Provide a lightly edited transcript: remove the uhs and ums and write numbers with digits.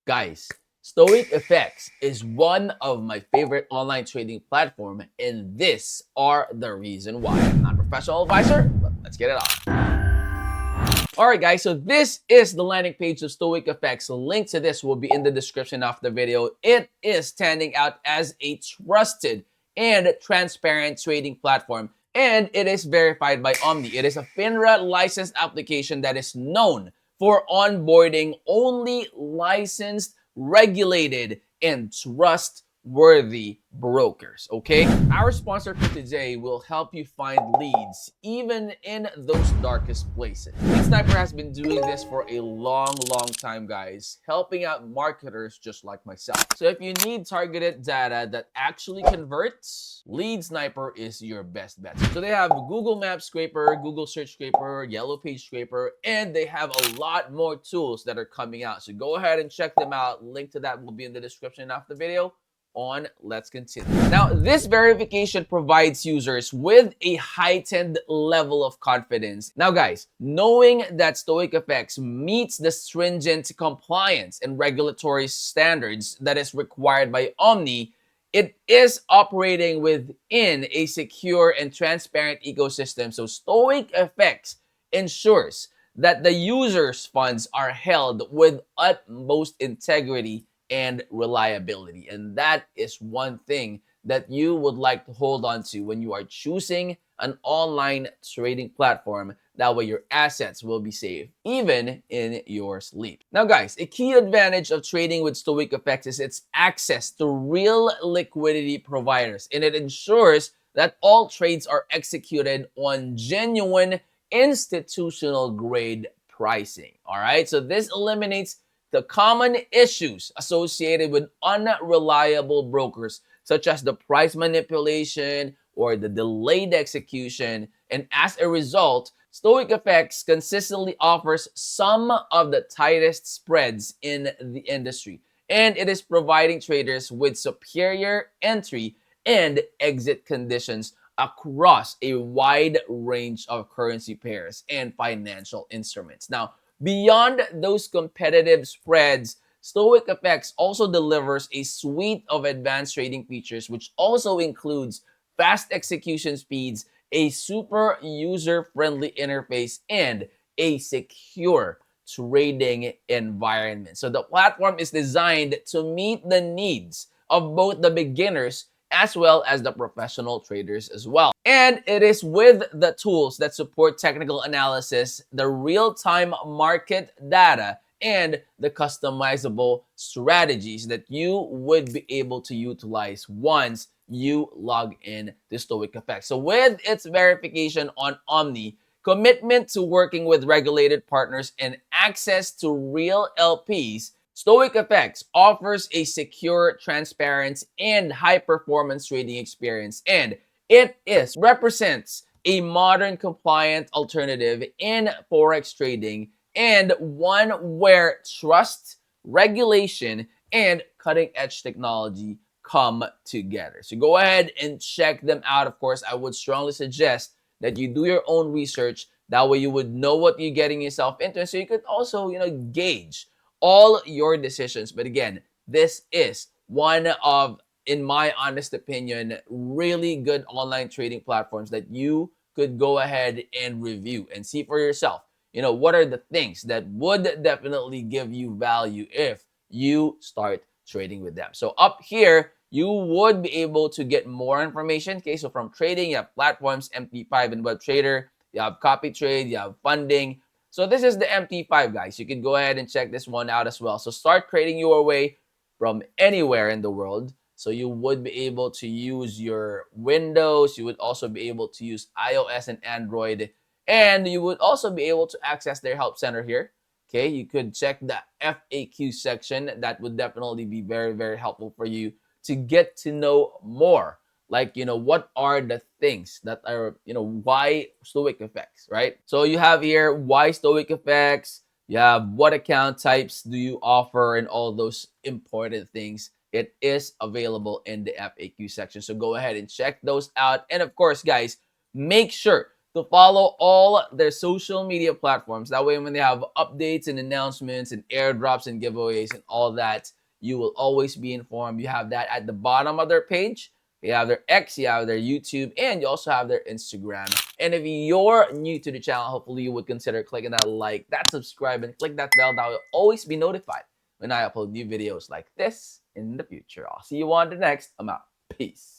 Guys, StoicFX is one of my favorite online trading platform, and this are the reason why. I'm not a professional advisor, but let's get it on. Alright guys, so this is the landing page of StoicFX. The link to this will be in the description of the video. It is standing out as a trusted and transparent trading platform, and it is verified by Omni. It is a FINRA licensed application that is known for onboarding only licensed, regulated, and trustworthy brokers, okay? Our sponsor for today will help you find leads even in those darkest places. Sniper has been doing this for a long time, guys, helping out marketers just like myself. So if you need targeted data that actually converts, Lead Sniper is your best bet. So they have Google Maps Scraper, Google Search Scraper, Yellow Page Scraper, and they have a lot more tools that are coming out. So go ahead and check them out. Link to that will be in the description of the video. Let's continue. Now, this verification provides users with a heightened level of confidence. Now, guys, knowing that StoicFX meets the stringent compliance and regulatory standards that is required by Omni, it is operating within a secure and transparent ecosystem. So StoicFX ensures that the user's funds are held with utmost integrity and reliability. And that is one thing that you would like to hold on to when you are choosing an online trading platform. That way your assets will be safe even in your sleep. Now guys, a key advantage of trading with StoicFX is its access to real liquidity providers, and it ensures that all trades are executed on genuine institutional grade pricing. All right, so this eliminates the common issues associated with unreliable brokers, such as the price manipulation or the delayed execution. And as a result, StoicFX consistently offers some of the tightest spreads in the industry, and it is providing traders with superior entry and exit conditions across a wide range of currency pairs and financial instruments. Now, beyond those competitive spreads, StoicFX also delivers a suite of advanced trading features, which also includes fast execution speeds, a super user-friendly interface, and a secure trading environment. So the platform is designed to meet the needs of both the beginners as well as the professional traders as well. And it is with the tools that support technical analysis, the real-time market data, and the customizable strategies that you would be able to utilize once you log in to StoicFX. So with its verification on Omni, commitment to working with regulated partners, and access to real LPs, StoicFX offers a secure, transparent, and high-performance trading experience, and it represents a modern, compliant alternative in Forex trading, and one where trust, regulation, and cutting-edge technology come together. So go ahead and check them out. Of course, I would strongly suggest that you do your own research. That way you would know what you're getting yourself into, so you could also, gauge all your decisions. But again, this is one of, in my honest opinion, really good online trading platforms that you could go ahead and review and see for yourself. What are the things that would definitely give you value if you start trading with them. So up here, you would be able to get more information. Okay, so from trading, you have platforms, MT5 and WebTrader. You have copy trade, you have funding. So this is the MT5, guys. You can go ahead and check this one out as well. So start trading your way from anywhere in the world. So you would be able to use your Windows. You would also be able to use iOS and Android. And you would also be able to access their help center here. Okay, you could check the FAQ section. That would definitely be very, very helpful for you to get to know more. Like, what are the things that are, why StoicFX, right? So you have here, why StoicFX? You have what account types do you offer, and all those important things. It is available in the FAQ section. So go ahead and check those out. And of course, guys, make sure to follow all their social media platforms. That way, when they have updates and announcements and airdrops and giveaways and all that, you will always be informed. You have that at the bottom of their page. You have their X, you have their YouTube, and you also have their Instagram. And if you're new to the channel, hopefully you would consider clicking that like, that subscribe, and click that bell. That will always be notified when I upload new videos like this in the future. I'll see you on the next. I'm out. Peace.